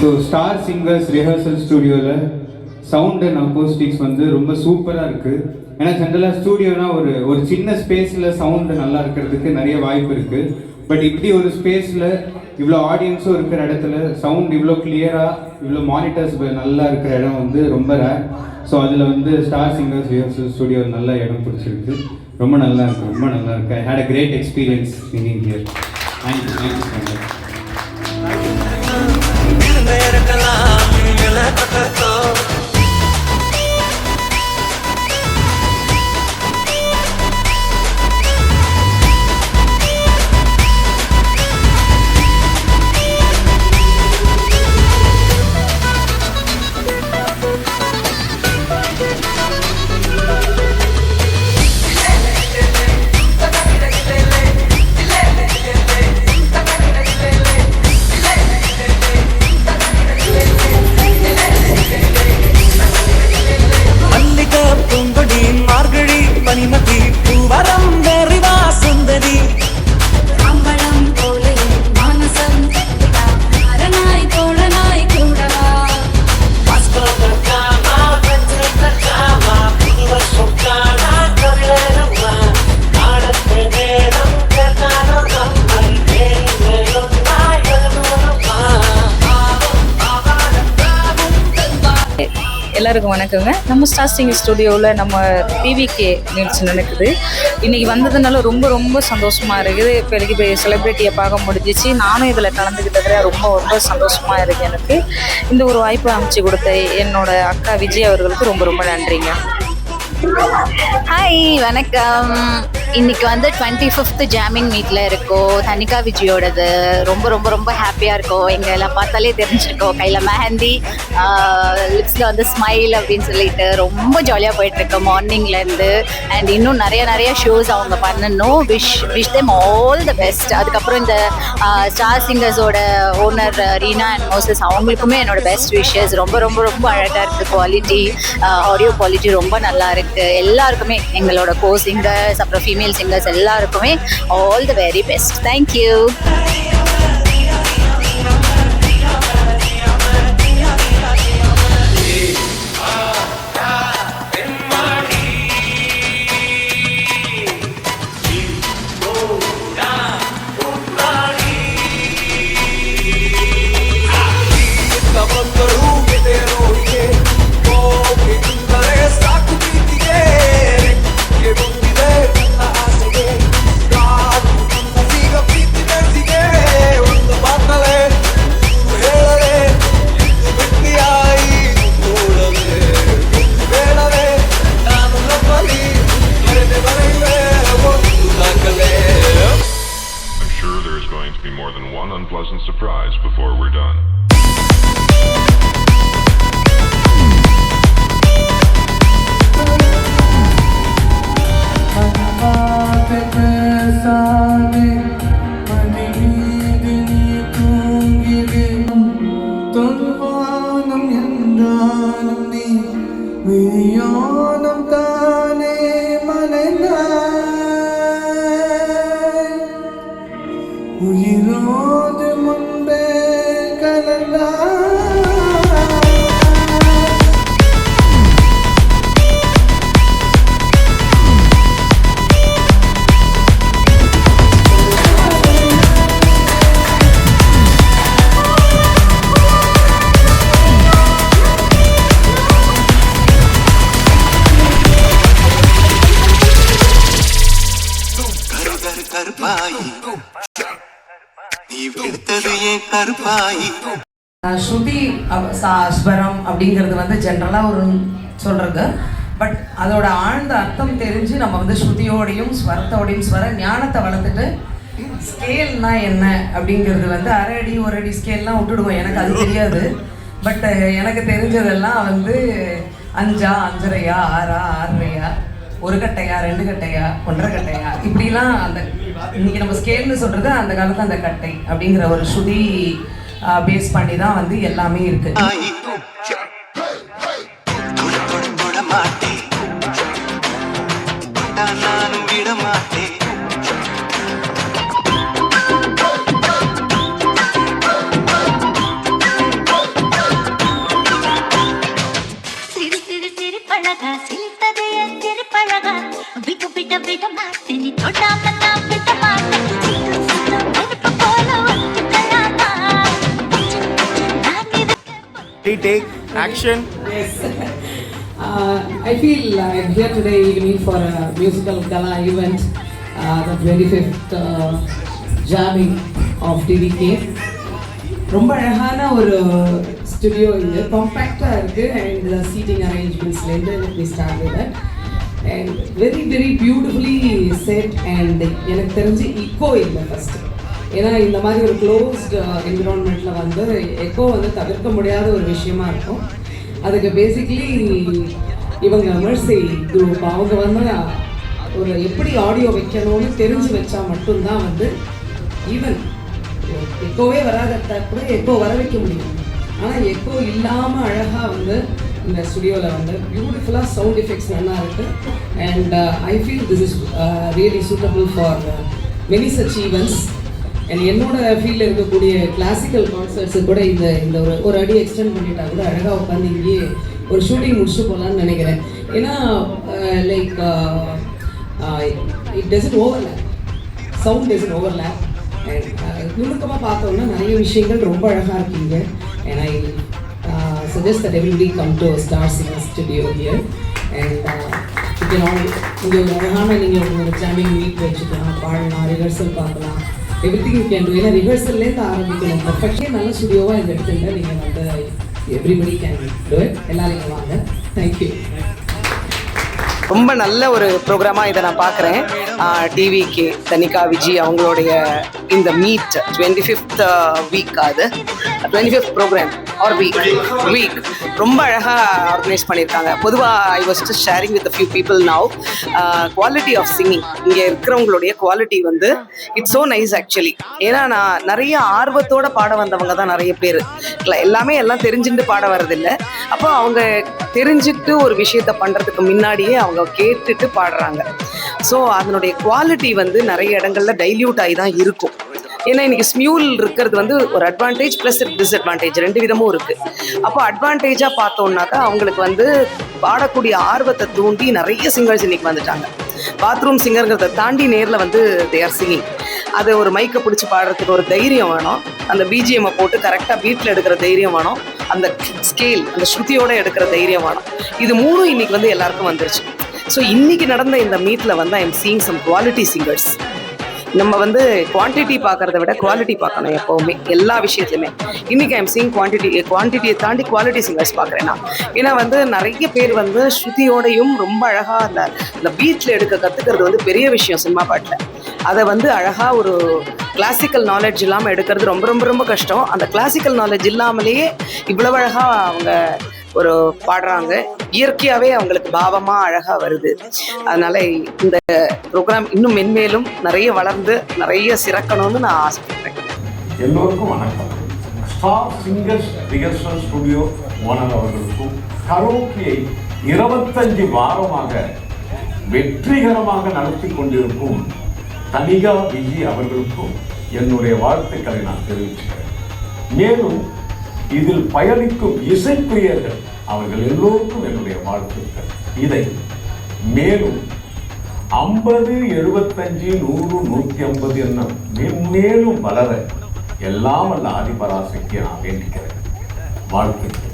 So star singers rehearsal ஸ்டூடியோவில் sound and acoustics வந்து ரொம்ப சூப்பராக இருக்குது. ஏன்னா ஜென்ரலாக ஸ்டூடியோனா ஒரு சின்ன ஸ்பேஸில் சவுண்டு நல்லா இருக்கிறதுக்கு நிறைய வாய்ப்பு இருக்குது. பட் இப்படி ஒரு ஸ்பேஸில் இவ்வளோ ஆடியன்ஸும் இருக்கிற இடத்துல சவுண்ட் இவ்வளோ கிளியராக இவ்வளோ மானிட்டர்ஸ் நல்லா இருக்கிற இடம் வந்து ரொம்ப ரேர். ஸோ அதில் வந்து ஸ்டார் சிங்கர்ஸ் ரிஹர்சல் ஸ்டூடியோ நல்ல இடம் பிடிச்சிருக்கு. ரொம்ப நல்லா இருக்குது, ரொம்ப நல்லா இருக்குது. I had a great experience singing here. Thank you so much. எல்லாருக்கும் வணக்கங்க. நம்ம ஸ்டார் சிங்கர் ஸ்டுடியோவில் நம்ம பிவிகே நிகழ்ச்சி நடக்குது. இன்றைக்கி வந்ததுனால ரொம்ப ரொம்ப சந்தோஷமாக இருக்குது. பெரிய பெரிய செலிப்ரிட்டியை பார்க்க முடிஞ்சிச்சு. நானும் இதில் கலந்துக்கிட்டதில் ரொம்ப ரொம்ப சந்தோஷமாக இருக்குது. எனக்கு இந்த ஒரு வாய்ப்பு அமைச்சு கொடுத்த என்னோட அக்கா விஜய் அவர்களுக்கு ரொம்ப ரொம்ப நன்றிங்க. ஹாய், வணக்கம். இன்னைக்கு வந்து 25th ஜாமிங் மீட்டில் இருக்கோம். தனிகா விஜயோடது. ரொம்ப ரொம்ப ரொம்ப ஹாப்பியாக இருக்கும். எங்கள் எல்லாம் பார்த்தாலே தெரிஞ்சிருக்கோம். கையில் மெஹந்தி, லிப்ஸில் வந்து ஸ்மைல் அப்படின்னு சொல்லிட்டு ரொம்ப ஜாலியாக போயிட்டுருக்கோம் மார்னிங்லேருந்து. அண்ட் இன்னும் நிறைய ஷோஸ் அவங்க பண்ணணும். Wish them all the best. அதுக்கப்புறம் இந்த ஸ்டார் சிங்கர்ஸோட ஓனர் ரீனா அண்ட் மோசஸ் அவங்களுக்குமே என்னோட பெஸ்ட் விஷஸ். ரொம்ப ரொம்ப ரொம்ப அழகாக இருக்குது. குவாலிட்டி, ஆடியோ குவாலிட்டி ரொம்ப நல்லா இருக்குது. எல்லாருக்குமே எங்களோட கோ சிங்கர்ஸ் அப்புறம் ஃபீமேல் சிங்கர்ஸ் எல்லாருக்குமே all the very best. Thank you. Unpleasant surprise before we're done. ஸ்ருதி ஸ்வரம் அப்படிங்கிறது வந்து ஜென்ரலாக ஒரு சொல்கிறது. பட் அதோட ஆழ்ந்த அர்த்தம் தெரிஞ்சு நம்ம வந்து ஸ்ருதியோடையும் ஸ்வரத்தோடையும் ஸ்வர ஞானத்தை வளர்த்துட்டு ஸ்கேல்னா என்ன அப்படிங்கிறது வந்து அரை அடி ஒரு அடி ஸ்கேல்லாம் விட்டுடுவோம். எனக்கு அது தெரியாது. பட் எனக்கு தெரிஞ்சதெல்லாம் வந்து 5 5.5 6 6.5 1 கட்டையா 2 கட்டையா 1.5 கட்டையா இப்படிலாம் அந்த இன்னைக்கு நம்ம ஸ்கேல்னு சொல்கிறது அந்த காலத்தில் அந்த கட்டை அப்படிங்கிற ஒரு ஸ்ருதி பேஸ் பண்ணி தான் வந்து எல்லாமே இருக்கு. Take action. Yes. I feel I'm here today evening for a musical gala event, the 25th jamming of TVK. ரொம்ப அழகான ஒரு ஸ்டுடியோ இது, காம்பேக்டாக இருக்குது அண்ட் சீட்டிங் அரேஞ்ச்மெண்ட்ஸ்லேருந்து we start with that and very beautifully set and எனக்கு தெரிஞ்சு echo இல்லை ஃபஸ்ட்டு. ஏன்னா இந்த மாதிரி ஒரு க்ளோஸ்டு என்விரான்மெண்ட்டில் வந்து எக்கோ வந்து தவிர்க்க முடியாத ஒரு விஷயமா இருக்கும். அதுக்கு பேசிக்லி இவங்க மெர்சி குரூப் அவங்க வந்து ஒரு எப்படி ஆடியோ வைக்கணும்னு தெரிஞ்சு வச்சா மட்டும்தான் வந்து ஈவன் எக்கோவே வராதட்டா கூட எக்கோ வர வைக்க முடியும். ஆனால் எக்கோ இல்லாமல் அழகாக வந்து இந்த ஸ்டுடியோவில் வந்து பியூட்டிஃபுல்லாக சவுண்ட் எஃபெக்ட்ஸ் நல்லா இருக்குது and I feel this is really suitable for many such events. And என்னோட ஃபீல்டில் இருக்கக்கூடிய கிளாசிக்கல் கான்சர்ட்ஸு கூட இந்த ஒரு அடி எக்ஸ்டெண்ட் பண்ணிட்டா கூட அழகாக உட்காந்து இங்கேயே ஒரு ஷூட்டிங் முடிச்சுட்டு போகலான்னு நினைக்கிறேன். ஏன்னா like it doesn't overlap, sound doesn't overlap and நுணுக்கமாக பார்த்தோம்னா நிறைய விஷயங்கள் ரொம்ப அழகாக இருக்கீங்க. And I suggest that everybody come to star singer studio here and you can all இங்கே ஒரு அழகான நீங்கள் உங்களோட ஜாமிங் மீட் வச்சுக்கலாம், பாடலாம், ரிஹர்சல் பார்க்கலாம், எவ்ரிதிங் யூ கேன் டூ. ஏன்னா ரிஹர்சல்லேருந்து ஆரம்பிக்கணும். பர்ஃபெக்டாக நல்ல ஸ்டுடியோவாக இந்த இடத்துல நீங்கள் வந்து எவ்ரிபடி கேன் டூ இட். எல்லாரும் இங்கே வாங்க. தேங்க்யூ. ரொம்ப நல்ல ஒரு ப்ரோக்ராமாக இதை நான் பார்க்குறேன். டிவிகே தனிகா விஜி அவங்களுடைய இந்த மீட் 25th வீக், அது 25th ப்ரோக்ராம் ஆர் வீக் ரொம்ப அழகாக ஆர்கனைஸ் பண்ணியிருக்காங்க. பொதுவாக I was just sharing with few people now quality of singing, இங்கே இருக்கிறவங்களுடைய குவாலிட்டி வந்து இட்ஸ் ஸோ நைஸ் ஆக்சுவலி. ஏன்னா நான் நிறைய ஆர்வத்தோடு பாட வந்தவங்க தான் நிறைய பேர், எல்லாமே எல்லாம் தெரிஞ்சுட்டு பாட வர்றதில்லை. அப்போ அவங்க தெரிஞ்சுக்கிட்டு ஒரு விஷயத்தை பண்ணுறதுக்கு முன்னாடியே அவங்க கேட்டுட்டு பாடுறாங்க. ஸோ அதனுடைய குவாலிட்டி வந்து நிறைய இடங்கள்ல டைல்யூட் ஆகி தான் இருக்கும். ஏன்னா இன்னைக்கு ஸ்மியூல் இருக்கிறது வந்து ஒரு அட்வான்டேஜ் ப்ளஸ் டிஸ்அட்வான்டேஜ் ரெண்டு விதமும் இருக்குது. அப்போ அட்வான்டேஜாக பார்த்தோம்னாக்கா அவங்களுக்கு வந்து பாடக்கூடிய ஆர்வத்தை தூண்டி நிறைய சிங்கர்ஸ் இன்னைக்கு வந்துட்டாங்க. பாத்ரூம் சிங்கருங்கிறத தாண்டி நேரில் வந்து தே ஆர் சிங்கிங். அது ஒரு மைக்கை பிடிச்சி பாடுறதுக்கு ஒரு தைரியம் வேணும், அந்த பிஜிஎம்மை போட்டு கரெக்டாக பீட்டில் எடுக்கிற தைரியம் வேணும், அந்த ஸ்கேல் அந்த ஸ்ருதியோடு எடுக்கிற தைரியம் வேணும். இது மூணும் இன்னைக்கு வந்து எல்லாருக்கும் வந்துருச்சு. ஸோ இன்னைக்கு நடந்த இந்த மீட்டில் வந்து I am seeing some quality singers. நம்ம வந்து குவான்டிட்டி பார்க்கறத விட குவாலிட்டி பார்க்கணும் எப்போவுமே எல்லா விஷயத்துலையுமே. இன்றைக்கி ஐம் சீயிங் குவான்டிட்டியை தாண்டி குவாலிட்டி சிங்கர்ஸ் பார்க்குறேன் நான். ஏன்னா வந்து நிறைய பேர் வந்து ஸ்ருதியோடையும் ரொம்ப அழகாக அந்த பீட்டில் எடுக்க கற்றுக்கிறது வந்து பெரிய விஷயம் சினிமா பாட்டில். அதை வந்து அழகாக ஒரு கிளாசிக்கல் நாலேஜ் இல்லாமல் எடுக்கிறது ரொம்ப ரொம்ப ரொம்ப கஷ்டம். அந்த கிளாசிக்கல் நாலேஜ் இல்லாமலேயே இவ்வளவு அழகாக அவங்க ஒரு பாடுறாங்க. இயற்கையாகவே அவங்களுக்கு பாவமாக அழகாக வருது. அதனால் இந்த ப்ரோக்ராம் இன்னும் மென்மேலும் நிறைய வளர்ந்து நிறைய சிறக்கணும்னு நான் ஆசைப்படுறேன். எல்லோருக்கும் வணக்கம். Star singers rehearsal studio owner அவர்களுக்கும் கரோக்கியை 25 வாரமாக வெற்றிகரமாக நடத்தி கொண்டிருக்கும் தனிகா விஜி அவர்களுக்கும் என்னுடைய வாழ்த்துக்களை நான் தெரிவிச்சுக்கிறேன். மேலும் இதில் பயணிக்கும் இசைப்பிரியர்கள் அவர்கள் எல்லோருக்கும் என்னுடைய வாழ்த்துக்கள். இதை மேலும் 50, 75, 100, 150 என்ன மென்மேலும் வளர எல்லாம் அல்ல ஆதிபராசக்தியை நான் வேண்டிக்கிறேன். வாழ்த்துக்கள்.